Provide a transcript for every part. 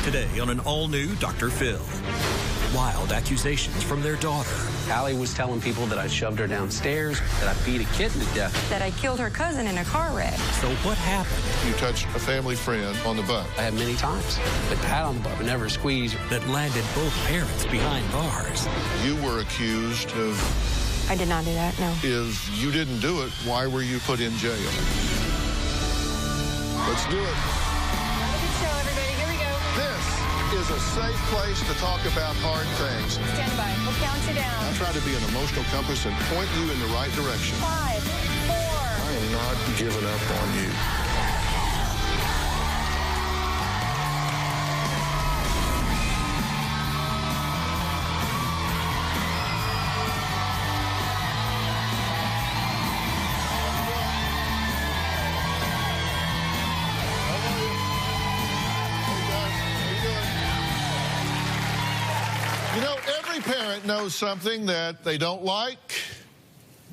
Today on an all-new Dr. Phil. Wild accusations from their daughter. Allie was telling people that I shoved her downstairs, that I beat a kitten to death. That I killed her cousin in a car wreck. So what happened? You touched a family friend on the butt. I have many times, but pat on the butt, but never a squeeze. That landed both parents behind bars. You were accused of... I did not do that, no. If you didn't do it, why were you put in jail? Let's do it. Good show, everybody. Here we go. This is a safe place to talk about hard things. Stand by. We'll count you down. I try to be an emotional compass and point you in the right direction. 5, 4. I am not giving up on you. You know, every parent knows something that they don't like,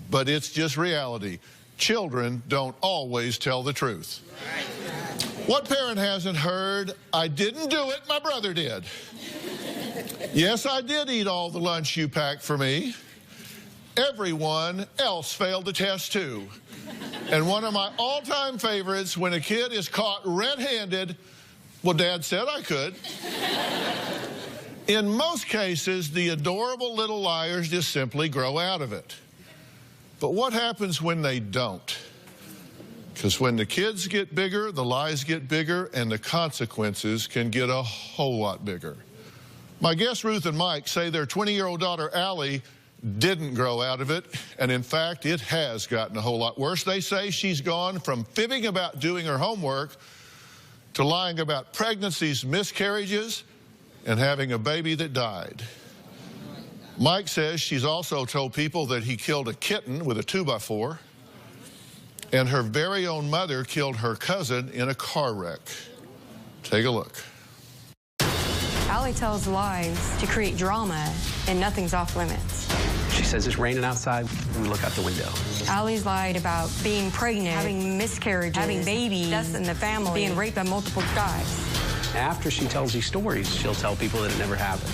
but it's just reality. Children don't always tell the truth. What parent hasn't heard, I didn't do it, my brother did? Yes, I did eat all the lunch you packed for me. Everyone else failed the test too. And one of my all-time favorites, when a kid is caught red-handed, well, Dad said I could. In most cases, the adorable little liars just simply grow out of it. But what happens when they don't? Because when the kids get bigger, the lies get bigger, and the consequences can get a whole lot bigger. My guests, Ruth and Mike, say their 20-year-old daughter, Allie, didn't grow out of it, and in fact, it has gotten a whole lot worse. They say she's gone from fibbing about doing her homework to lying about pregnancies, miscarriages, and having a baby that died. Mike says she's also told people that he killed a kitten with a 2x4, and her very own mother killed her cousin in a car wreck. Take a look. Allie tells lies to create drama, and nothing's off limits. She says it's raining outside. We look out the window. Allie's lied about being pregnant, having miscarriages, having babies, deaths in the family, being raped by multiple guys. After she tells these stories, she'll tell people that it never happened.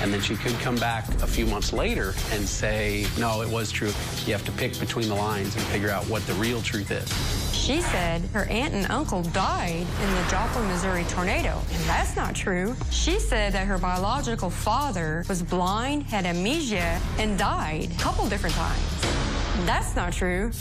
And then she could come back a few months later and say, no, it was true. You have to pick between the lines and figure out what the real truth is. She said her aunt and uncle died in the Joplin, Missouri tornado, and that's not true. She said that her biological father was blind, had amnesia, and died a couple different times. That's not true.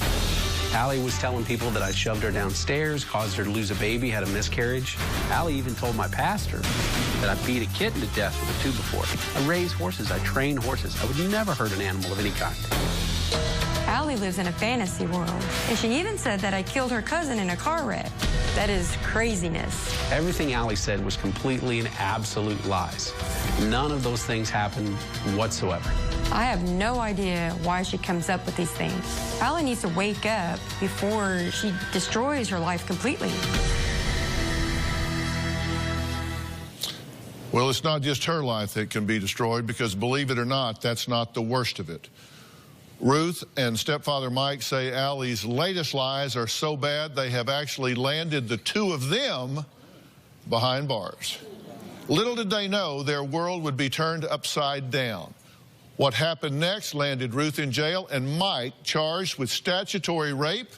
Allie was telling people that I shoved her downstairs, caused her to lose a baby, had a miscarriage. Allie even told my pastor that I beat a kitten to death with a 2x4. I raise horses, I train horses. I would never hurt an animal of any kind. Allie lives in a fantasy world, and she even said that I killed her cousin in a car wreck. That is craziness. Everything Allie said was completely and absolute lies. None of those things happened whatsoever. I have no idea why she comes up with these things. Allie needs to wake up before she destroys her life completely. Well, it's not just her life that can be destroyed, because believe it or not, that's not the worst of it. Ruth and stepfather Mike say Allie's latest lies are so bad they have actually landed the two of them behind bars. Little did they know their world would be turned upside down. What happened next landed Ruth in jail and Mike charged with statutory rape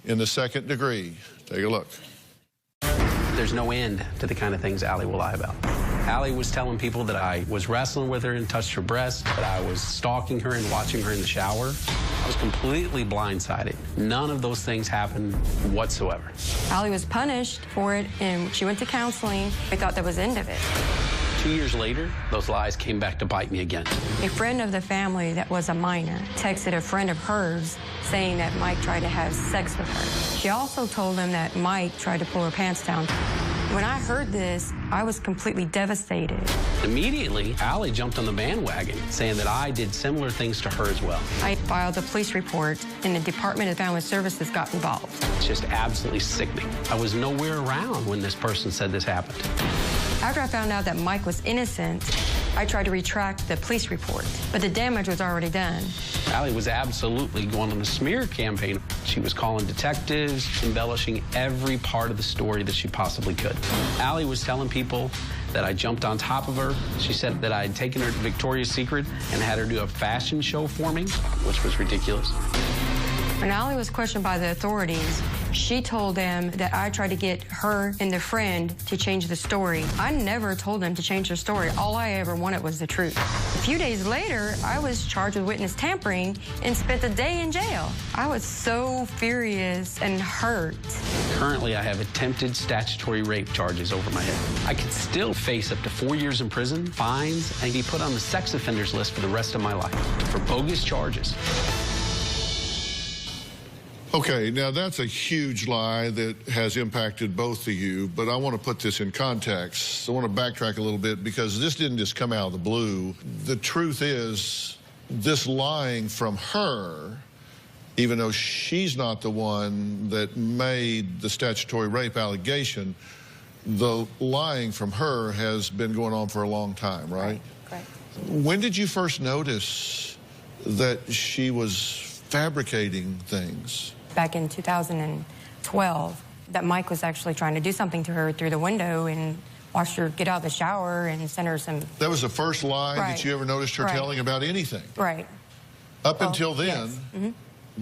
in the 2nd degree. Take a look. There's no end to the kind of things Allie will lie about. Allie was telling people that I was wrestling with her and touched her breast, that I was stalking her and watching her in the shower. I was completely blindsided. None of those things happened whatsoever. Allie was punished for it, and she went to counseling. I thought that was the end of it. 2 years later, those lies came back to bite me again. A friend of the family that was a minor texted a friend of hers saying that Mike tried to have sex with her. She also told him that Mike tried to pull her pants down. When I heard this, I was completely devastated. Immediately, Allie jumped on the bandwagon, saying that I did similar things to her as well. I filed a police report, and the Department of Family Services got involved. It's just absolutely sickening. I was nowhere around when this person said this happened. After I found out that Mike was innocent, I tried to retract the police report, but the damage was already done. Allie was absolutely going on a smear campaign. She was calling detectives, embellishing every part of the story that she possibly could. Allie was telling people that I jumped on top of her. She said that I had taken her to Victoria's Secret and had her do a fashion show for me, which was ridiculous. When Allie was questioned by the authorities, she told them that I tried to get her and the friend to change the story. I never told them to change the story. All I ever wanted was the truth. A few days later, I was charged with witness tampering and spent a day in jail. I was so furious and hurt. Currently, I have attempted statutory rape charges over my head. I could still face up to 4 years in prison, fines, and be put on the sex offenders list for the rest of my life for bogus charges. Okay, now that's a huge lie that has impacted both of you, but I want to put this in context. I want to backtrack a little bit because this didn't just come out of the blue. The truth is, this lying from her, even though she's not the one that made the statutory rape allegation, the lying from her has been going on for a long time, right? Correct. When did you first notice that she was fabricating things? Back in 2012, that Mike was actually trying to do something to her through the window and watched her get out of the shower and send her some... That was the first lie Right. that you ever noticed her Right. telling about anything? Right. Up until then, yes. Mm-hmm.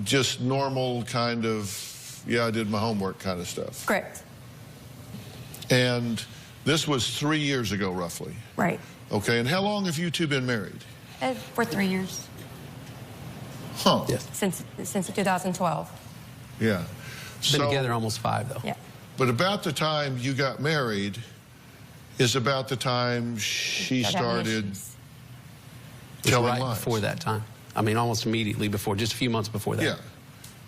just normal kind of, yeah, I did my homework kind of stuff. Correct. And this was 3 years ago, roughly. Right. Okay, and how long have you two been married? For 3 years. Huh. Yes. Since 2012. Yeah. Been together almost 5, though. Yeah. But about the time you got married is about the time she Started having started issues. telling right lies. before that time. I mean, almost immediately before, just a few months before that. Yeah.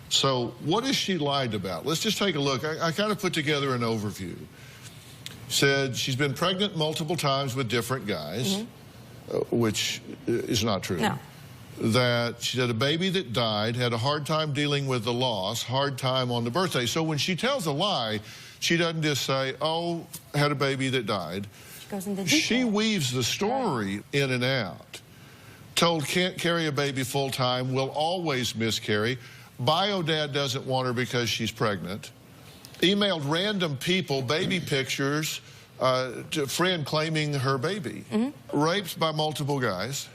So what has she lied about? Let's just take a look. I kind of put together an overview. Said she's been pregnant multiple times with different guys, which is not true. No. That she had a baby that died, had a hard time dealing with the loss, hard time on the birthday. So when she tells a lie, she doesn't just say, oh, had a baby that died. She goes into detail. She weaves the story in and out. Told can't carry a baby full time, will always miscarry. Bio dad doesn't want her because she's pregnant. Emailed random people baby pictures to a friend claiming her baby. Raped by multiple guys.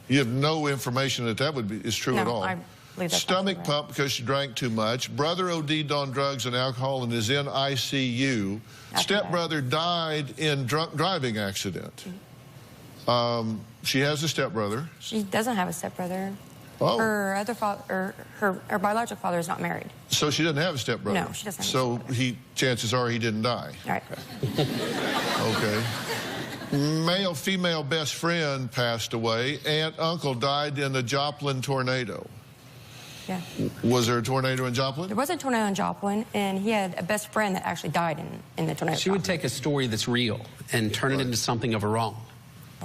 You have no information that is true at all. I believe that's Stomach not pump because she drank too much. Brother OD'd on drugs and alcohol and is in ICU. Stepbrother died in drunk driving accident. She has a stepbrother. She doesn't have a stepbrother. Oh. Her other father, her biological father is not married. So she doesn't have a stepbrother. No, she doesn't have a So stepbrother. chances are he didn't die. All right. Okay. Male, female best friend passed away. Aunt, uncle died in the Joplin tornado. Yeah. Was there a tornado in Joplin? There was a tornado in Joplin, and he had a best friend that actually died in the tornado. She would take a story that's real and turn it into something of a wrong.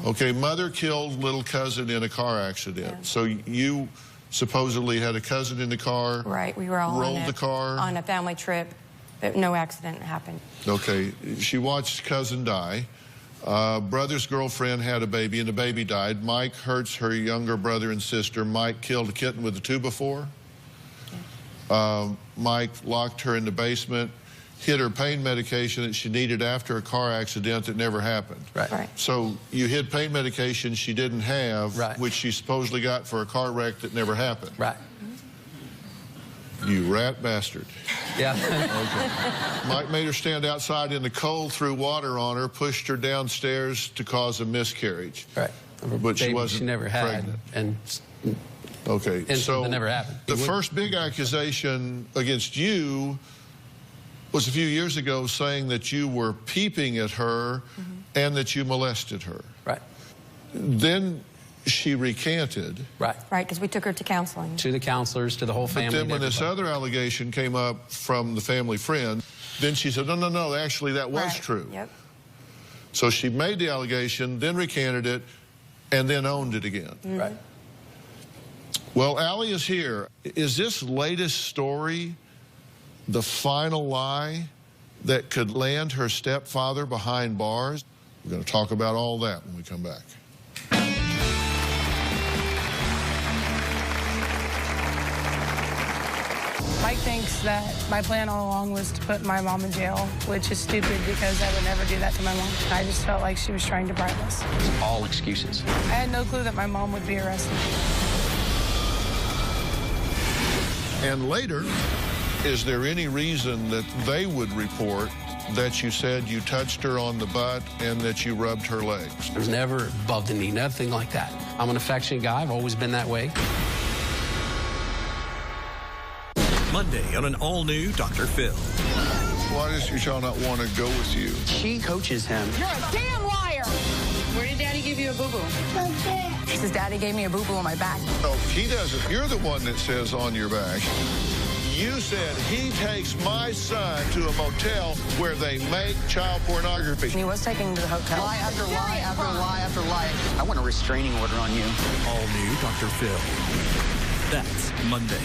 Okay, mother killed little cousin in a car accident. Yeah. So you supposedly had a cousin in the car. Right, we were all rolled the car. on a family trip, but no accident happened. Okay, she watched cousin die. Brother's girlfriend had a baby, and the baby died. Mike hurts her younger brother and sister. Mike killed a kitten with a 2x4. Yeah. Mike locked her in the basement, hid her pain medication that she needed after a car accident that never happened. Right. So you hid pain medication she didn't have, Right. which she supposedly got for a car wreck that never happened. Right. You rat bastard. Yeah. Okay. Mike made her stand outside in the cold, threw water on her, pushed her downstairs to cause a miscarriage. Right. But she Baby wasn't she never had. pregnant. And Okay. And so something never happened. The first big accusation against you was a few years ago saying that you were peeping at her and that you molested her. right. Then she recanted. Right. Right, because we took her to counseling. To the counselors, to the whole family. But then and when this everybody. other allegation came up from the family friend, then she said, no, actually that was Right. true. Yep. So she made the allegation, then recanted it, and then owned it again. Right. Well, Allie is here. Is this latest story the final lie that could land her stepfather behind bars? We're going to talk about all that when we come back. Mike thinks that my plan all along was to put my mom in jail, which is stupid because I would never do that to my mom. I just felt like she was trying to bribe us. It's all excuses. I had no clue that my mom would be arrested. And later, is there any reason that they would report that you said you touched her on the butt and that you rubbed her legs? I was never above the knee, nothing like that. I'm an affectionate guy. I've always been that way. Monday on an all-new Dr. Phil. Why does your child not want to go with you? She coaches him. You're a damn liar! Where did Daddy give you a boo-boo? She says, Daddy gave me a boo-boo on my back. No, he doesn't. You're the one that says on your back. You said he takes my son to a motel where they make child pornography. He was taking him to the hotel. Lie after lie after lie after lie. I want a restraining order on you. All new Dr. Phil. That's Monday.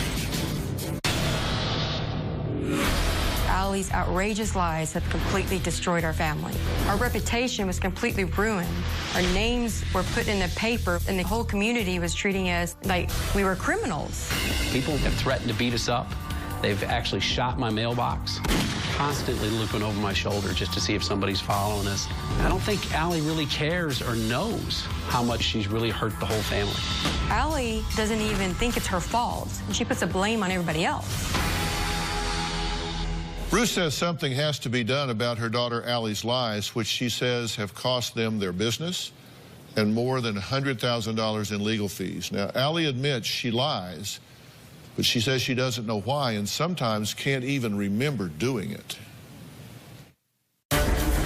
Allie's outrageous lies have completely destroyed our family. Our reputation was completely ruined. Our names were put in the paper, and the whole community was treating us like we were criminals. People have threatened to beat us up. They've actually shot my mailbox, constantly looking over my shoulder just to see if somebody's following us. I don't think Allie really cares or knows how much she's really hurt the whole family. Allie doesn't even think it's her fault, and she puts the blame on everybody else. Ruth says something has to be done about her daughter Allie's lies, which she says have cost them their business and more than $100,000 in legal fees. Now, Allie admits she lies, but she says she doesn't know why and sometimes can't even remember doing it.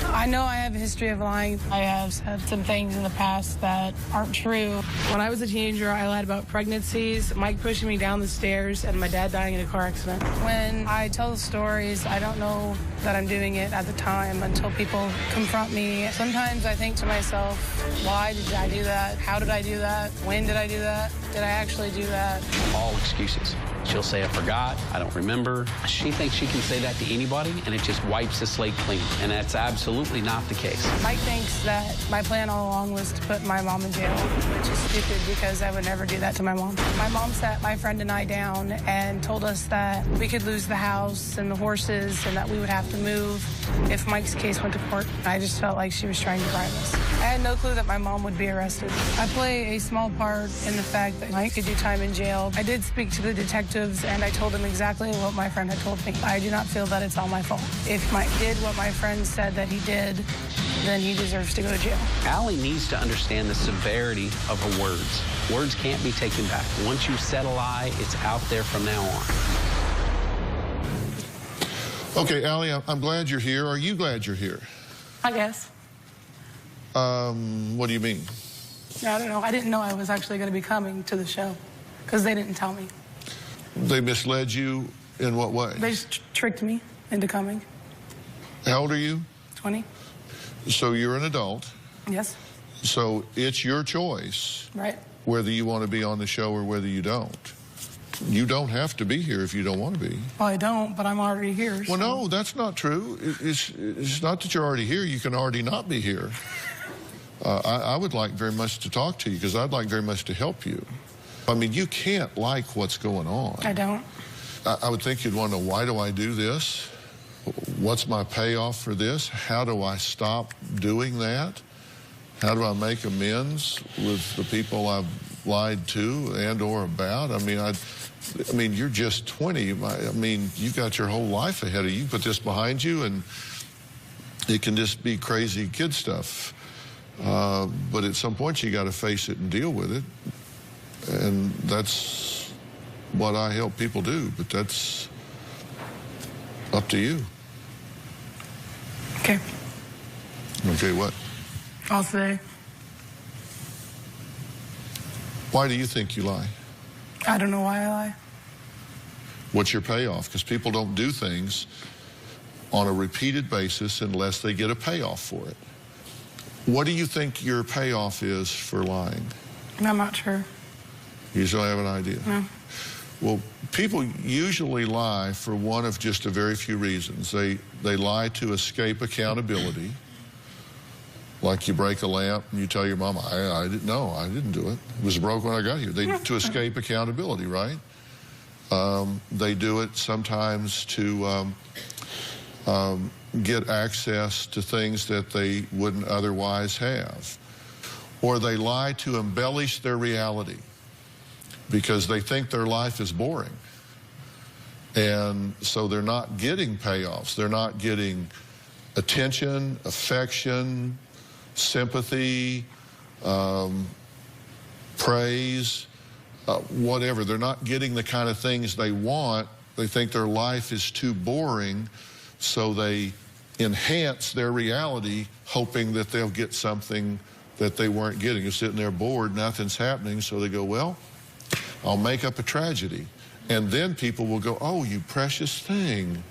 I know I have a history of lying. I have said some things in the past that aren't true. When I was a teenager, I lied about pregnancies, Mike pushing me down the stairs, and my dad dying in a car accident. When I tell the stories, I don't know that I'm doing it at the time until people confront me. Sometimes I think to myself, why did I do that? How did I do that? When did I do that? Did I actually do that? All excuses. She'll say, I forgot, I don't remember. She thinks she can say that to anybody, and it just wipes the slate clean. And that's absolutely not the case. Mike thinks that my plan all along was to put my mom in jail, which is stupid because I would never do that to my mom. My mom sat my friend and I down and told us that we could lose the house and the horses and that we would have to move if Mike's case went to court. I just felt like she was trying to bribe us. I had no clue that my mom would be arrested. I play a small part in the fact that Mike could do time in jail. I did speak to the detectives, and I told them exactly what my friend had told me. I do not feel that it's all my fault. If Mike did what my friend said that he did, then he deserves to go to jail. Allie needs to understand the severity of her words. Words can't be taken back. Once you've said a lie, it's out there from now on. Okay, Allie, I'm glad you're here. Are you glad you're here? I guess. What do you mean? I don't know. I didn't know I was actually going to be coming to the show because they didn't tell me. They misled you in what way? They just tricked me into coming. How old are you? 20. So you're an adult. Yes. So it's your choice. Right. Whether you want to be on the show or whether you don't. You don't have to be here if you don't want to be. Well, I don't, but I'm already here. Well, no, that's not true. It's not that you're already here. You can already not be here. I would like very much to talk to you because I'd like very much to help you. I mean, you can't like what's going on. I don't. I would think you'd want to know, why do I do this? What's my payoff for this? How do I stop doing that? How do I make amends with the people I've lied to and or about? I mean, you're just 20. I mean, you got your whole life ahead of you. Put this behind you, and it can just be crazy kid stuff. But at some point, you got to face it and deal with it. And that's what I help people do, but that's up to you. Okay. Okay, what? I'll say. Why do you think you lie? I don't know why I lie. What's your payoff? Because people don't do things on a repeated basis unless they get a payoff for it. What do you think your payoff is for lying? I'm not sure. You just don't have an idea? No. Well, people usually lie for one of just a very few reasons. They lie to escape accountability. Like you break a lamp and you tell your mom, I didn't know, I didn't do it. It was broke when I got here. To escape accountability, right? They do it sometimes to get access to things that they wouldn't otherwise have. Or they lie to embellish their reality because they think their life is boring. And so they're not getting payoffs. They're not getting attention, affection, sympathy, praise, whatever. They're not getting the kind of things they want. They think their life is too boring, so they enhance their reality, hoping that they'll get something that they weren't getting. They're sitting there bored, nothing's happening, so they go, well, I'll make up a tragedy. And then people will go, oh, you precious thing,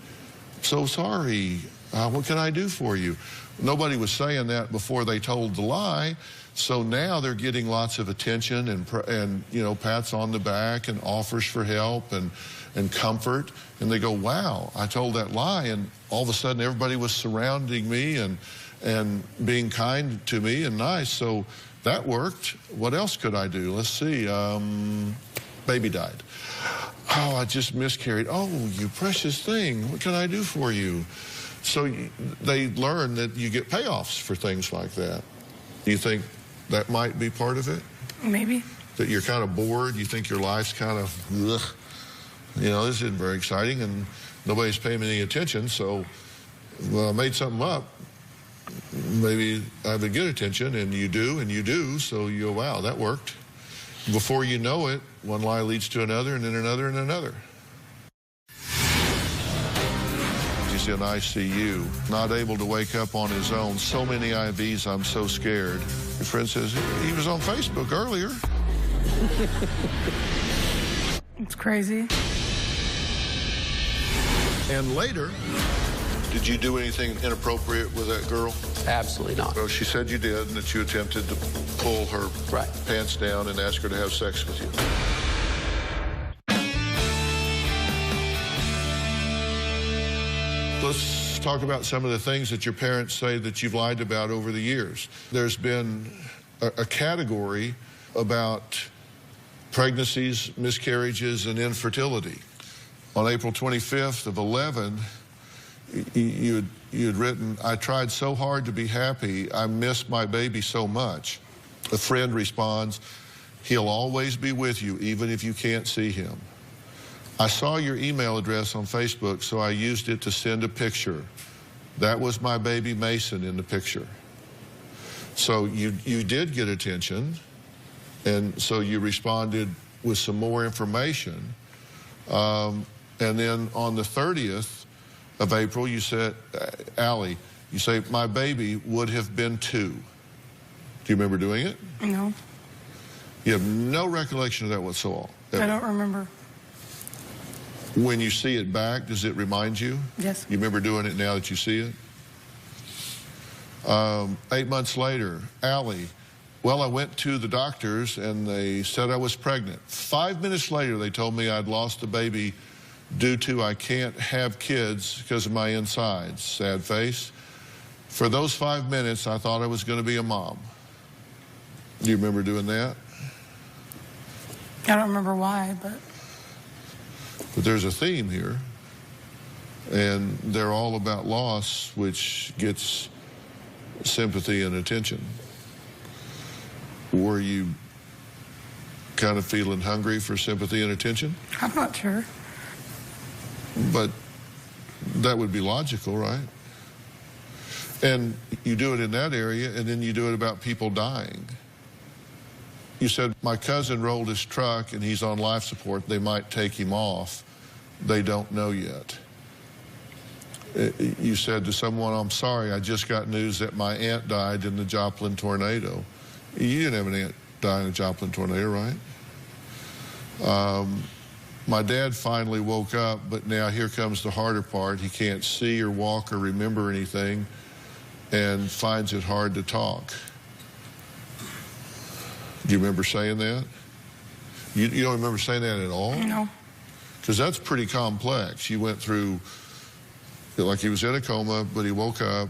so sorry, what can I do for you? Nobody was saying that before they told the lie, so now they're getting lots of attention and you know, pats on the back and offers for help and comfort, and they go, wow, I told that lie, and all of a sudden everybody was surrounding me and being kind to me and nice, so that worked. What else could I do? Let's see, baby died. Oh, I just miscarried. Oh, you precious thing, what can I do for you? So they learn that you get payoffs for things like that. Do you think that might be part of it? Maybe. That you're kind of bored, you think your life's kind of, ugh. You know, this isn't very exciting and nobody's paying me any attention, so well, I made something up. Maybe I would get attention, and you do, so you go, wow, that worked. Before you know it, one lie leads to another, and then another, and another. You see an ICU, not able to wake up on his own. So many IVs, I'm so scared. Your friend says, he was on Facebook earlier. It's crazy. And later, did you do anything inappropriate with that girl? Absolutely not. Well, she said you did, and that you attempted to pull her pants down and ask her to have sex with you. Let's talk about some of the things that your parents say that you've lied about over the years. There's been a category about pregnancies, miscarriages, and infertility. On April 25th of 11, you had written, I tried so hard to be happy, I miss my baby so much. A friend responds, he'll always be with you, even if you can't see him. I saw your email address on Facebook, so I used it to send a picture. That was my baby Mason in the picture. So you did get attention, and so you responded with some more information. And then on the 30th of April, you said, Allie, you say, my baby would have been 2. Do you remember doing it? No. You have no recollection of that whatsoever? I don't remember. When you see it back, does it remind you? Yes. You remember doing it now that you see it? 8 months later, Allie, well, I went to the doctors and they said I was pregnant. 5 minutes later, they told me I'd lost the baby due to I can't have kids because of my insides. Sad face. For those 5 minutes, I thought I was going to be a mom. Do you remember doing that? I don't remember why, but there's a theme here, and they're all about loss, which gets sympathy and attention. Were you kind of feeling hungry for sympathy and attention? I'm not sure. But that would be logical, right? And you do it in that area, and then you do it about people dying. You said, my cousin rolled his truck and he's on life support. They might take him off. They don't know yet. You said to someone, I'm sorry, I just got news that my aunt died in the Joplin tornado. You didn't have an aunt die in a Joplin tornado, right? My dad finally woke up, but now here comes the harder part. He can't see or walk or remember anything and finds it hard to talk. Do you remember saying that? You don't remember saying that at all? No. Because that's pretty complex. You went through, like he was in a coma, but he woke up,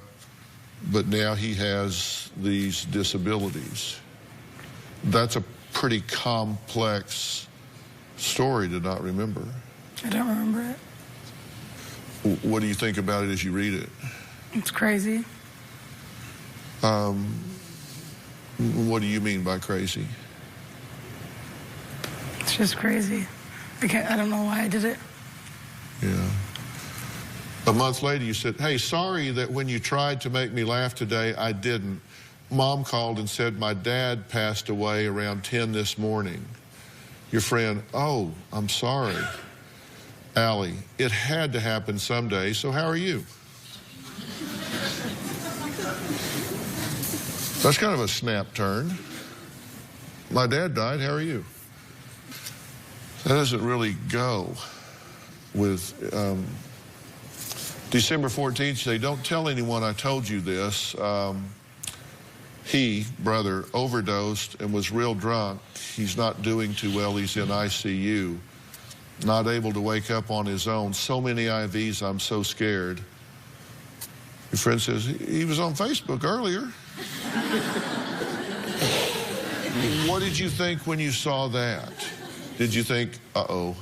but now he has these disabilities. That's a pretty complex story to not remember. I don't remember it. What do you think about it as you read it? It's crazy. What do you mean by crazy? It's just crazy. I don't know why I did it. Yeah. A month later, you said, hey, sorry that when you tried to make me laugh today, I didn't. Mom called and said my dad passed away around 10 this morning. Your friend, oh, I'm sorry. Allie, it had to happen someday, so how are you? That's kind of a snap turn. My dad died, how are you? That doesn't really go with December 14th. You say, don't tell anyone I told you this. He, brother, overdosed and was real drunk. He's not doing too well. He's in ICU. Not able to wake up on his own. So many IVs, I'm so scared. Your friend says, he was on Facebook earlier. What did you think when you saw that? Did you think, uh-oh,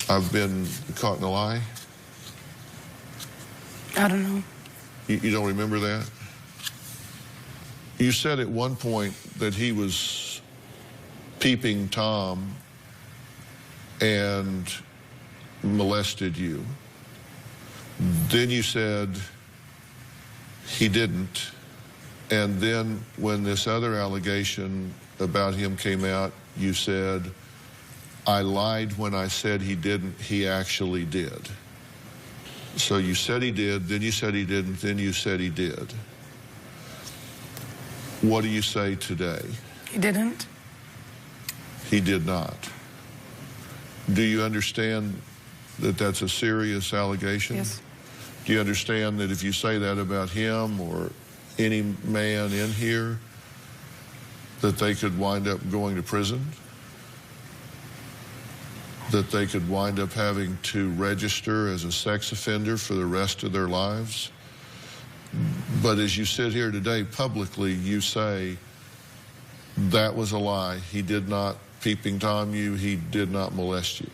I've been caught in a lie? I don't know. You don't remember that? You said at one point that he was peeping Tom and molested you. Then you said he didn't. And then when this other allegation about him came out, you said, I lied when I said he didn't, he actually did. So you said he did, then you said he didn't, then you said he did. What do you say today? He didn't. He did not. Do you understand that that's a serious allegation? Yes. Do you understand that if you say that about him or any man in here, that they could wind up going to prison? That they could wind up having to register as a sex offender for the rest of their lives? But as you sit here today, publicly, you say, that was a lie. He did not peeping Tom you. He did not molest you.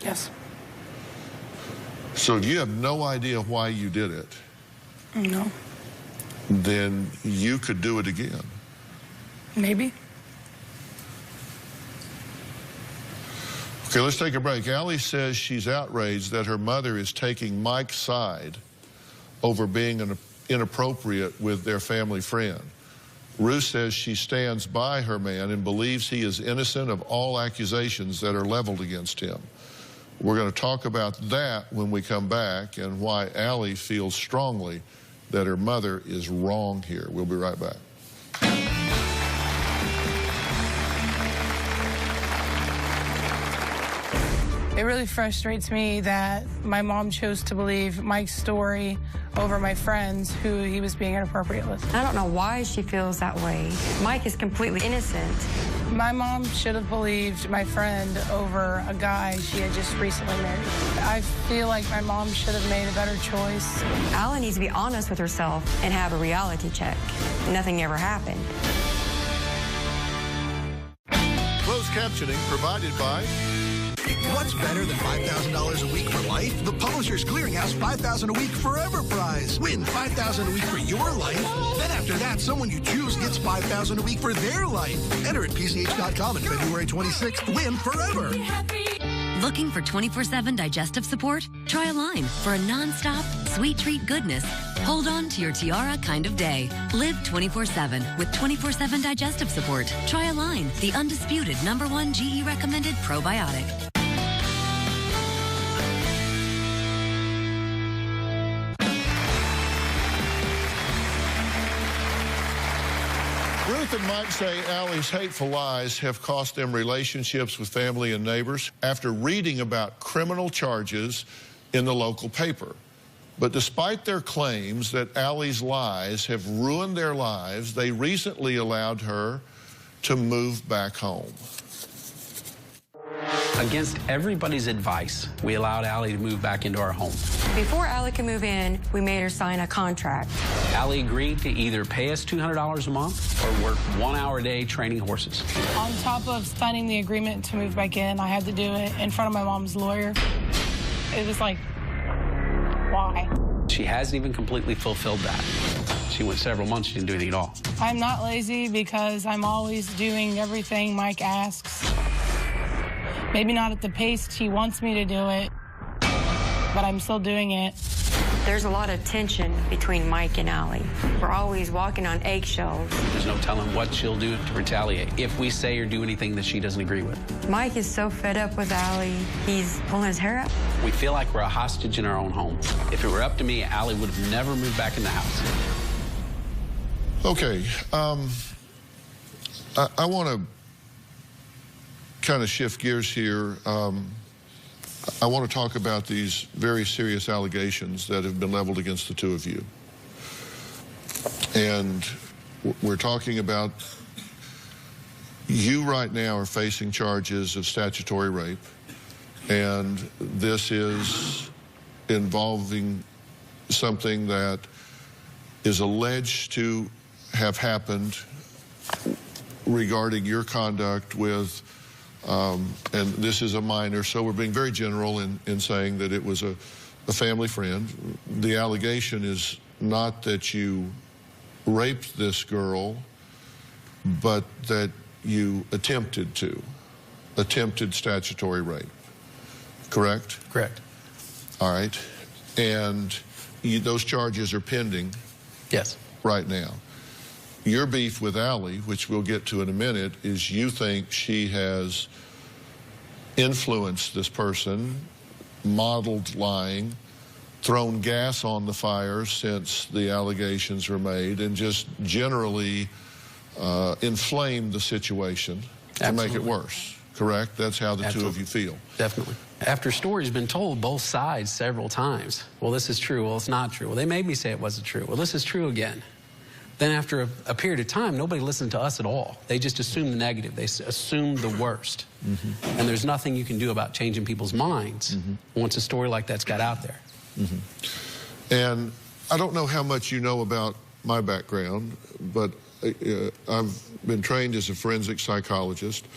Yes. So if you have no idea why you did it, No. then you could do it again. Maybe. Okay, let's take a break. Allie says she's outraged that her mother is taking Mike's side over being inappropriate with their family friend. Ruth says she stands by her man and believes he is innocent of all accusations that are leveled against him. We're going to talk about that when we come back and why Allie feels strongly that her mother is wrong here. We'll be right back. It really frustrates me that my mom chose to believe Mike's story over my friends who he was being inappropriate with. I don't know why she feels that way. Mike is completely innocent. My mom should have believed my friend over a guy she had just recently married. I feel like my mom should have made a better choice. Allie needs to be honest with herself and have a reality check. Nothing ever happened. Closed captioning provided by... What's better than $5,000 a week for life? The Publishers Clearinghouse $5,000 a week forever prize. Win $5,000 a week for your life. Then after that, someone you choose gets $5,000 a week for their life. Enter at PCH.com on February 26th. Win forever. Looking for 24/7 digestive support? Try Align for a non-stop, sweet treat goodness. Hold on to your tiara kind of day. Live 24/7 with 24/7 digestive support. Try Align, the undisputed #1 GE recommended probiotic. Ruth and Mike say Allie's hateful lies have cost them relationships with family and neighbors after reading about criminal charges in the local paper. But despite their claims that Allie's lies have ruined their lives, they recently allowed her to move back home. Against everybody's advice, we allowed Allie to move back into our home. Before Allie could move in, we made her sign a contract. Allie agreed to either pay us $200 a month or work 1 hour a day training horses. On top of signing the agreement to move back in, I had to do it in front of my mom's lawyer. It was like, why? She hasn't even completely fulfilled that. She went several months, she didn't do anything at all. I'm not lazy because I'm always doing everything Mike asks. Maybe not at the pace he wants me to do it, but I'm still doing it. There's a lot of tension between Mike and Allie. We're always walking on eggshells. There's no telling what she'll do to retaliate if we say or do anything that she doesn't agree with. Mike is so fed up with Allie, he's pulling his hair out. We feel like we're a hostage in our own home. If it were up to me, Allie would have never moved back in the house. Okay, I want to kind of shift gears here. I want to talk about these very serious allegations that have been leveled against the two of you. And we're talking about you right now are facing charges of statutory rape, and this is involving something that is alleged to have happened regarding your conduct with and this is a minor, so we're being very general in saying that it was a family friend. The allegation is not that you raped this girl, but that you attempted statutory rape. Correct? Correct. All right. And those charges are pending. Yes. Right now. Your beef with Allie, which we'll get to in a minute, is you think she has influenced this person, modeled lying, thrown gas on the fire since the allegations were made, and just generally inflamed the situation to make it worse. Correct? That's how the two of you feel. Definitely. After stories been told both sides several times, well, this is true, well, it's not true. Well, they made me say it wasn't true. Well, this is true again. Then after a period of time, nobody listened to us at all. They just assumed the negative. They assumed the worst. Mm-hmm. And there's nothing you can do about changing people's minds once a story like that's got out there. Mm-hmm. And I don't know how much you know about my background, but I've been trained as a forensic psychologist.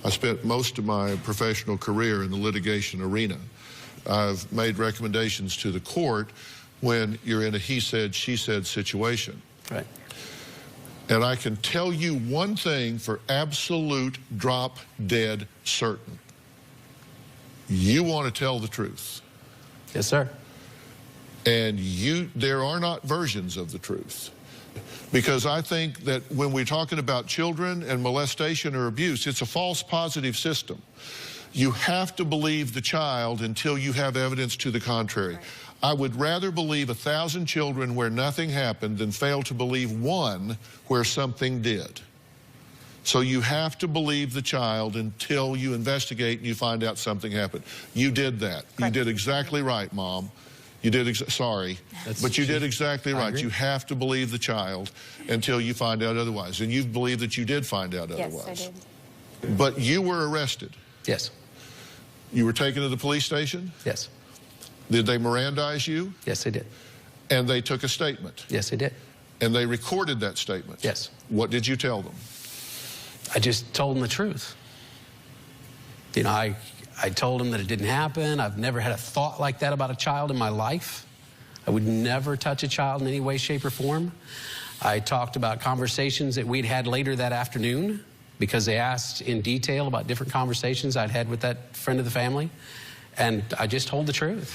I spent most of my professional career in the litigation arena. I've made recommendations to the court when you're in a he said, she said situation. Right. And I can tell you one thing for absolute drop dead certain. You want to tell the truth. Yes, sir. And there are not versions of the truth. Because I think that when we're talking about children and molestation or abuse, it's a false positive system. You have to believe the child until you have evidence to the contrary. Right. I would rather believe 1,000 children where nothing happened than fail to believe one where something did. So you have to believe the child until you investigate and you find out something happened. You did that. Correct. You did exactly right, Mom. You did, sorry, but you did exactly right. You have to believe the child until you find out otherwise. And you believe that you did find out otherwise. Yes, I did. But you were arrested. Yes. You were taken to the police station? Yes. Did they Mirandize you? Yes, they did. And they took a statement? Yes, they did. And they recorded that statement? Yes. What did you tell them? I just told them the truth. You know, I told them that it didn't happen. I've never had a thought like that about a child in my life. I would never touch a child in any way, shape, or form. I talked about conversations that we'd had later that afternoon because they asked in detail about different conversations I'd had with that friend of the family. And I just told the truth.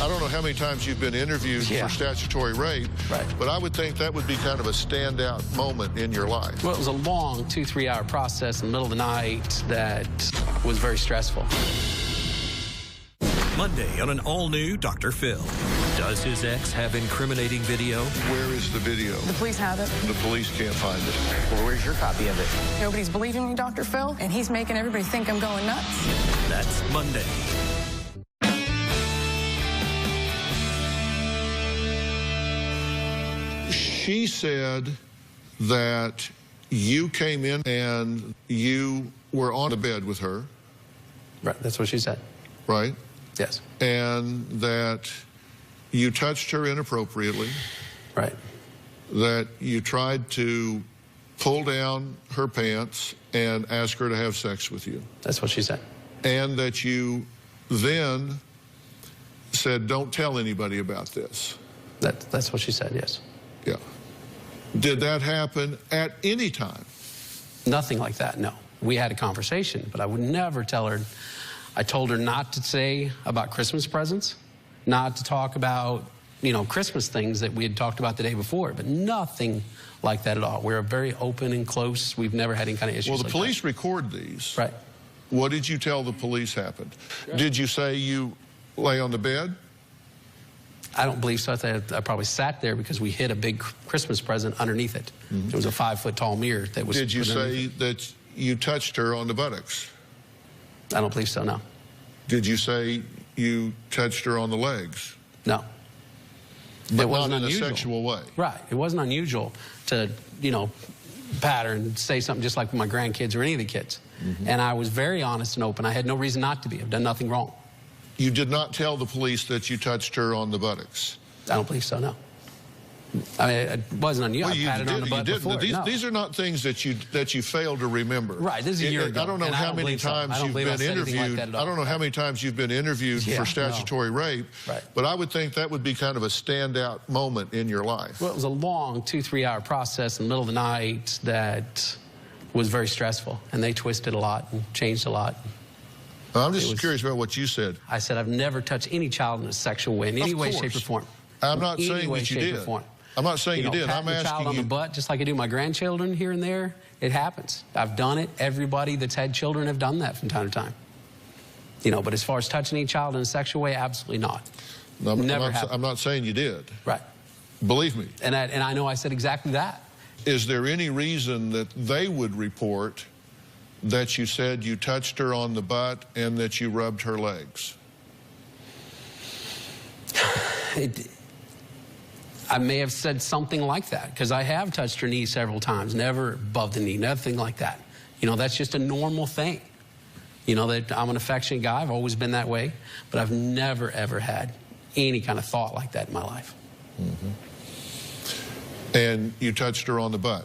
I don't know how many times you've been interviewed for statutory rape, but I would think that would be kind of a standout moment in your life. Well, it was a long 2-3 hour process in the middle of the night that was very stressful. Monday on an all-new Dr. Phil. Does his ex have incriminating video? Where is the video? The police have it. The police can't find it. Well, where's your copy of it? Nobody's believing me, Dr. Phil, and he's making everybody think I'm going nuts. That's Monday. She said that you came in and you were on the bed with her. Right, that's what she said. Right? Yes. And that you touched her inappropriately. Right. That you tried to pull down her pants and ask her to have sex with you. That's what she said. And that you then said, don't tell anybody about this. That's what she said, yes. Yeah. Did that happen at any time? Nothing like that, no. We had a conversation, but I would never tell her. I told her not to say about Christmas presents, not to talk about, you know, Christmas things that we had talked about the day before, but nothing like that at all. We're very open and close. We've never had any kind of issues. Well, the like police that. Record these. Right. What did you tell the police happened? Sure. Did you say you lay on the bed? I don't believe so. I probably sat there because we hid a big Christmas present underneath it. It was a 5-foot-tall mirror that was. Did you say it. that you touched her on the buttocks? I don't believe so, no. Did you say you touched her on the legs? No. But it wasn't not in unusual. a sexual way? Right. It wasn't unusual to, you know, pat her and say something just like my grandkids or any of the kids. And I was very honest and open. I had no reason not to be. I've done nothing wrong. You did not tell the police that you touched her on the buttocks? I don't believe so, no. I mean, it wasn't unusual. Well, I patted her on the butt before. These are not things that you fail to remember. Right, this is a year ago. I don't know how many times you've been interviewed. I don't know how many times you've been interviewed for statutory rape. Right. But I would think that would be kind of a standout moment in your life. Well, it was a long 2-3 hour process in the middle of the night that was very stressful, and they twisted a lot and changed a lot. I'm just curious about what you said. I said I've never touched any child in a sexual way in any way, shape, or form. I'm not saying that you did. I'm not saying you did. I'm asking you. Child on the butt, just like I do my grandchildren here and there. It happens. I've done it. Everybody that's had children have done that from time to time. You know, but as far as touching any child in a sexual way, absolutely not. No, I'm not saying you did. Right. Believe me. And I know I said exactly that. Is there any reason that they would report that you said you touched her on the butt and that you rubbed her legs? I may have said something like that, because I have touched her knee several times, never above the knee, nothing like that. You know, that's just a normal thing. You know, that I'm an affectionate guy, I've always been that way, but I've never, ever had any kind of thought like that in my life. And you touched her on the butt?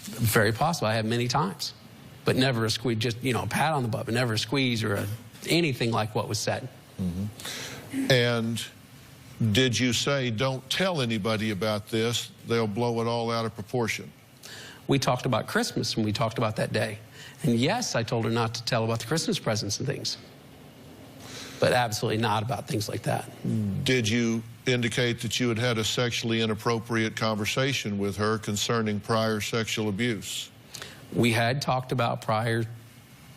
Very possible. I have many times, but never a squeeze, just, you know, a pat on the butt, but never a squeeze or anything like what was said. And did you say, don't tell anybody about this, they'll blow it all out of proportion? We talked about Christmas when we talked about that day. And yes, I told her not to tell about the Christmas presents and things, but absolutely not about things like that. Did you indicate that you had had a sexually inappropriate conversation with her concerning prior sexual abuse? We had talked about prior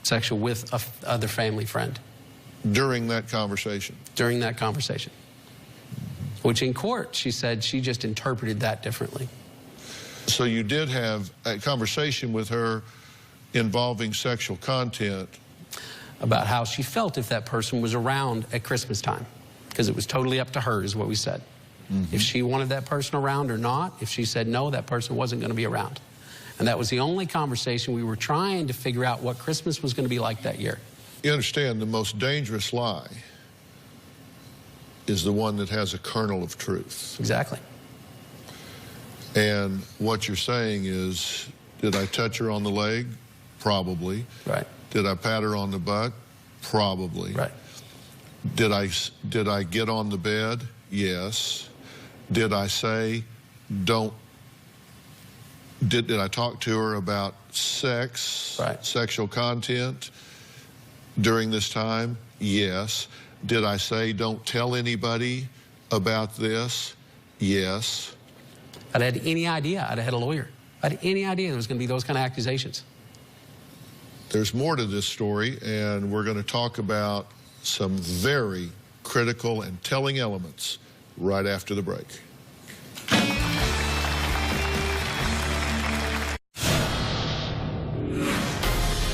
sexual with other family friend. During that conversation? During that conversation. Which in court, she said she just interpreted that differently. So you did have a conversation with her involving sexual content? About how she felt if that person was around at Christmas time. Because it was totally up to her, is what we said. If she wanted that person around or not, if she said no, that person wasn't going to be around. And that was the only conversation. We were trying to figure out what Christmas was going to be like that year. You understand, the most dangerous lie is the one that has a kernel of truth. Exactly. And what you're saying is, did I touch her on the leg? Probably. Right. Did I pat her on the butt? Probably. Right. Did I get on the bed? Yes. Did I say, don't, did I talk to her about sex, sexual content during this time? Yes. Did I say, don't tell anybody about this? Yes. I'd had any idea. I'd had a lawyer. I had any idea there was going to be those kind of accusations. There's more to this story, and we're going to talk about some very critical and telling elements right after the break.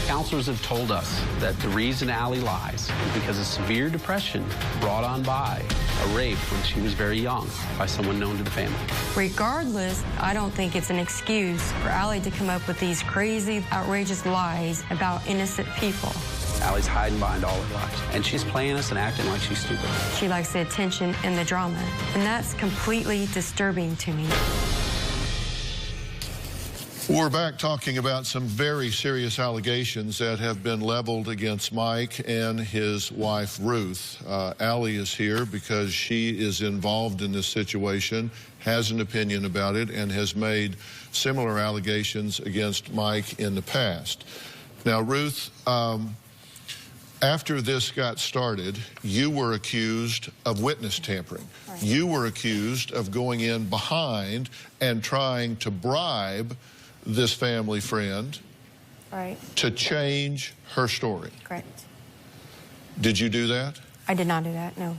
Counselors have told us that the reason Allie lies is because of severe depression brought on by a rape when she was very young by someone known to the family. Regardless, I don't think it's an excuse for Allie to come up with these crazy, outrageous lies about innocent people. Allie's hiding behind all her lies, and she's playing us and acting like she's stupid. She likes the attention and the drama, and that's completely disturbing to me. We're back talking about some very serious allegations that have been leveled against Mike and his wife, Ruth. Allie is here because she is involved in this situation, has an opinion about it, and has made similar allegations against Mike in the past. Now, Ruth, after this got started, you were accused of witness tampering. Right. You were accused of going in behind and trying to bribe this family friend, right, to change her story. Correct. Did you do that? I did not do that, no.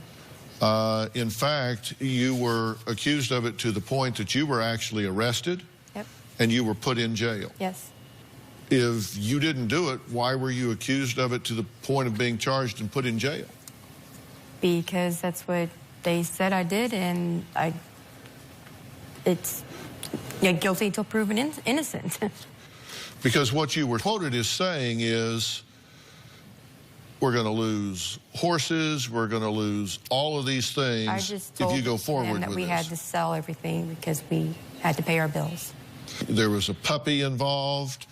In fact, you were accused of it to the point that you were actually arrested. Yep. And you were put in jail. Yes. If you didn't do it, why were you accused of it to the point of being charged and put in jail? Because that's what they said I did, and it's guilty until proven innocent. Because what you were quoted as saying is, we're going to lose horses, we're going to lose all of these things I just told if you go forward with that we this. had to sell everything because we had to pay our bills. There was a puppy involved.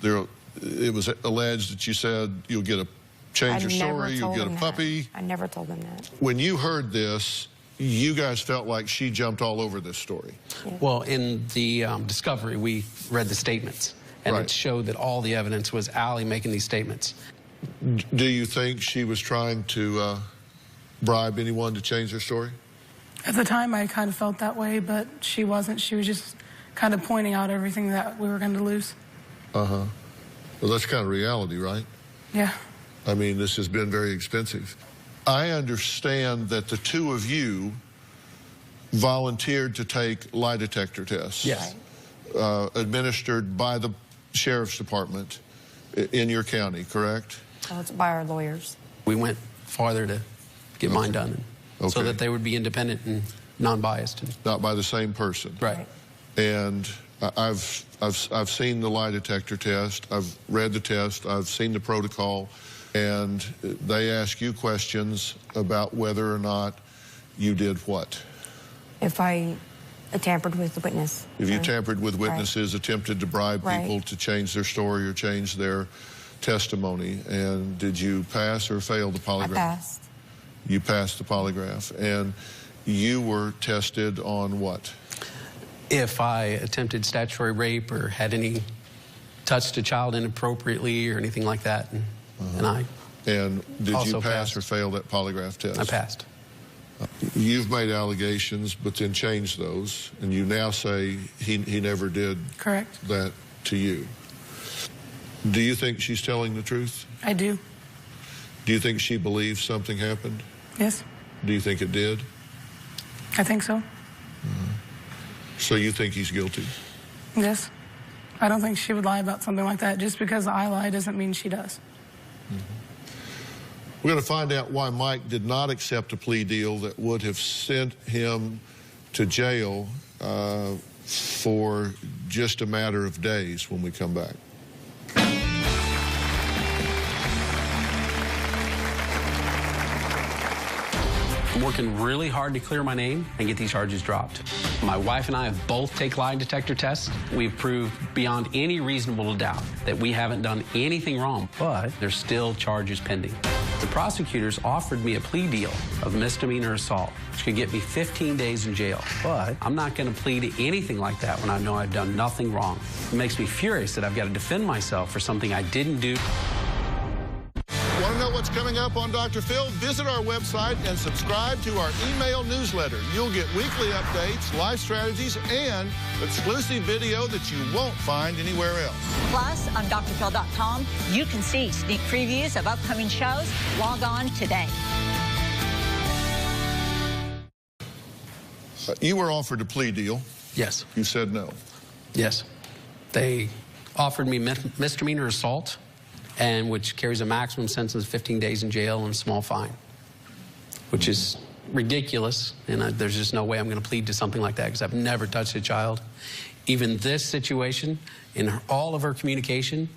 It was alleged that you said you'll get a change your story, you'll get a puppy. I never told them that. When you heard this, you guys felt like she jumped all over this story. Yeah. Well, in the discovery, we read the statements, and it showed that all the evidence was Allie making these statements. Do you think she was trying to bribe anyone to change their story? At the time, I kind of felt that way, but she wasn't. She was just kind of pointing out everything that we were going to lose. Uh-huh. Well, that's kind of reality, right? Yeah. I mean, this has been very expensive. I understand that the two of you volunteered to take lie detector tests. Yes. Administered by the sheriff's department in your county, correct? Oh, it's by our lawyers. We went farther to get mine done, so that they would be independent and non-biased. Not by the same person. Right. And I've seen the lie detector test. I've read the test. I've seen the protocol. And they ask you questions about whether or not you did what? If I tampered with the witness. If you tampered with witnesses, attempted to bribe people to change their story or change their testimony. And did you pass or fail the polygraph? I passed. You passed the polygraph. And you were tested on what? If I attempted statutory rape or had touched a child inappropriately or anything like that. And did you pass or fail that polygraph test? I passed. You've made allegations, but then changed those, and you now say he never did that to you. Do you think she's telling the truth? I do. Do you think she believes something happened? Yes. Do you think it did? I think so. So you think he's guilty? Yes. I don't think she would lie about something like that. Just because I lie doesn't mean she does. We're going to find out why Mike did not accept a plea deal that would have sent him to jail for just a matter of days when we come back. I'm working really hard to clear my name and get these charges dropped. My wife and I have both taken lie detector tests. We've proved beyond any reasonable doubt that we haven't done anything wrong, but there's still charges pending. The prosecutors offered me a plea deal of misdemeanor assault, which could get me 15 days in jail. But I'm not going to plead to anything like that when I know I've done nothing wrong. It makes me furious that I've got to defend myself for something I didn't do. Want to know what's coming up on Dr. Phil? Visit our website and subscribe to our email newsletter. You'll get weekly updates, life strategies, and exclusive video that you won't find anywhere else. Plus, on drphil.com, you can see sneak previews of upcoming shows. Log on today. You were offered a plea deal. Yes. You said no. Yes. They offered me misdemeanor assault, and which carries a maximum sentence of 15 days in jail and a small fine, which is ridiculous, and there's just no way I'm going to plead to something like that because I've never touched a child. Even this situation, in all of her communication,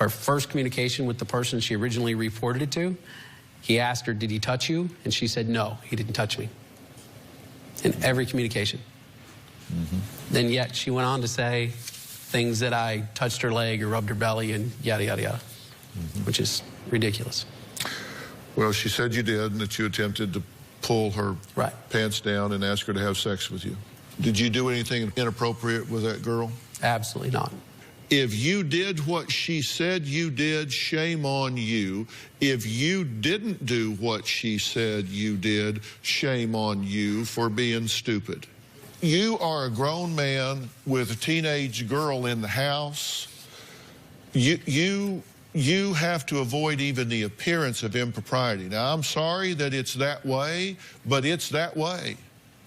Her first communication with the person she originally reported it to, he asked her, did he touch you? And she said, no, he didn't touch me. In every communication. Then yet she went on to say things that I touched her leg or rubbed her belly and yada, yada, yada, which is ridiculous. Well, she said you did, and that you attempted to pull her pants down and ask her to have sex with you. Did you do anything inappropriate with that girl? Absolutely not. If you did what she said you did, shame on you. If you didn't do what she said you did, shame on you for being stupid. You are a grown man with a teenage girl in the house. You have to avoid even the appearance of impropriety. Now, I'm sorry that it's that way, but it's that way.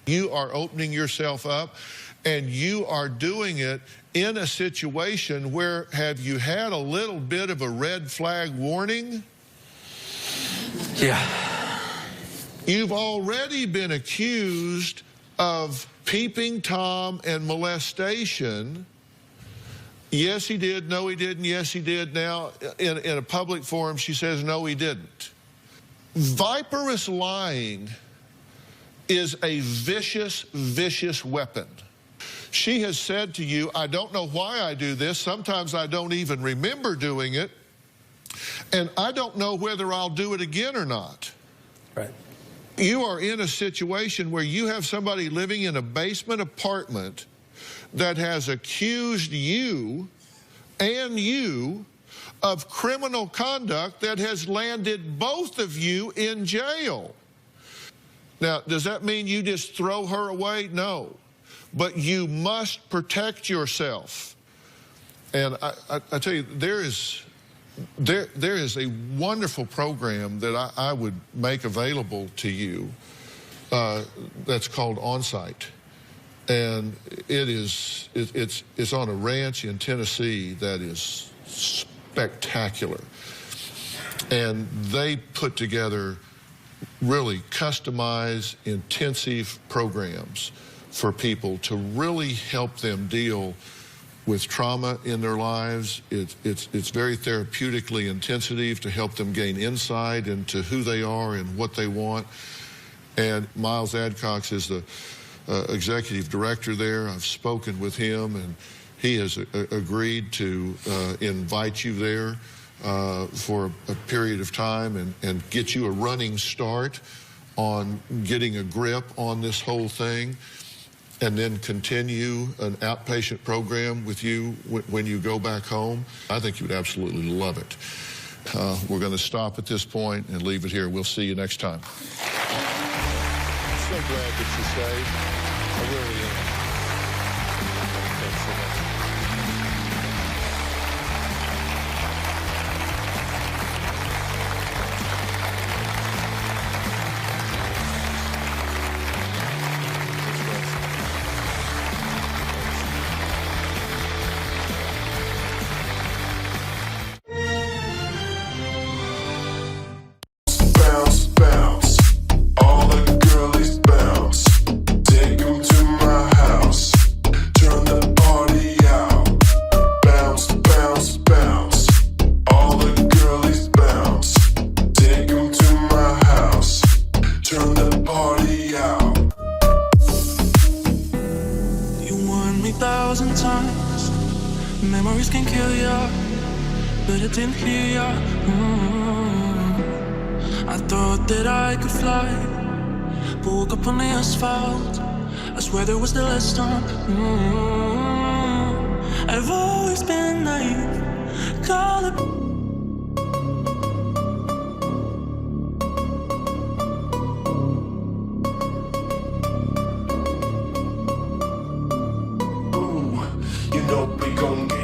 You are opening yourself up, and you are doing it in a situation where, have you had a little bit of a red flag warning? Yeah. You've already been accused of peeping Tom and molestation. Yes, he did. No, he didn't. Yes, he did. Now, in a public forum, she says, no, he didn't. Viperous lying is a vicious, vicious weapon. She has said to you, I don't know why I do this. Sometimes I don't even remember doing it. And I don't know whether I'll do it again or not. Right. You are in a situation where you have somebody living in a basement apartment that has accused you and you of criminal conduct that has landed both of you in jail. Now, does that mean you just throw her away? No. But you must protect yourself. And I tell you, there is a wonderful program that I would make available to you that's called On-Site. And it's on a ranch in Tennessee that is spectacular. And they put together really customized, intensive programs for people to really help them deal with trauma in their lives. It's very therapeutically intensive to help them gain insight into who they are and what they want. And Miles Adcox is the executive director there. I've spoken with him, and he has agreed to invite you there for a period of time and get you a running start on getting a grip on this whole thing, and then continue an outpatient program with you when you go back home. I think you would absolutely love it. We're going to stop at this point and leave it here. We'll see you next time. I'm so glad that you stayed. I really am. Thanks so much. Memories can kill ya, but I didn't hear ya. I thought that I could fly, but woke up on the asphalt. I swear there was the last time. I've always been naive. Call it. You know we gon' get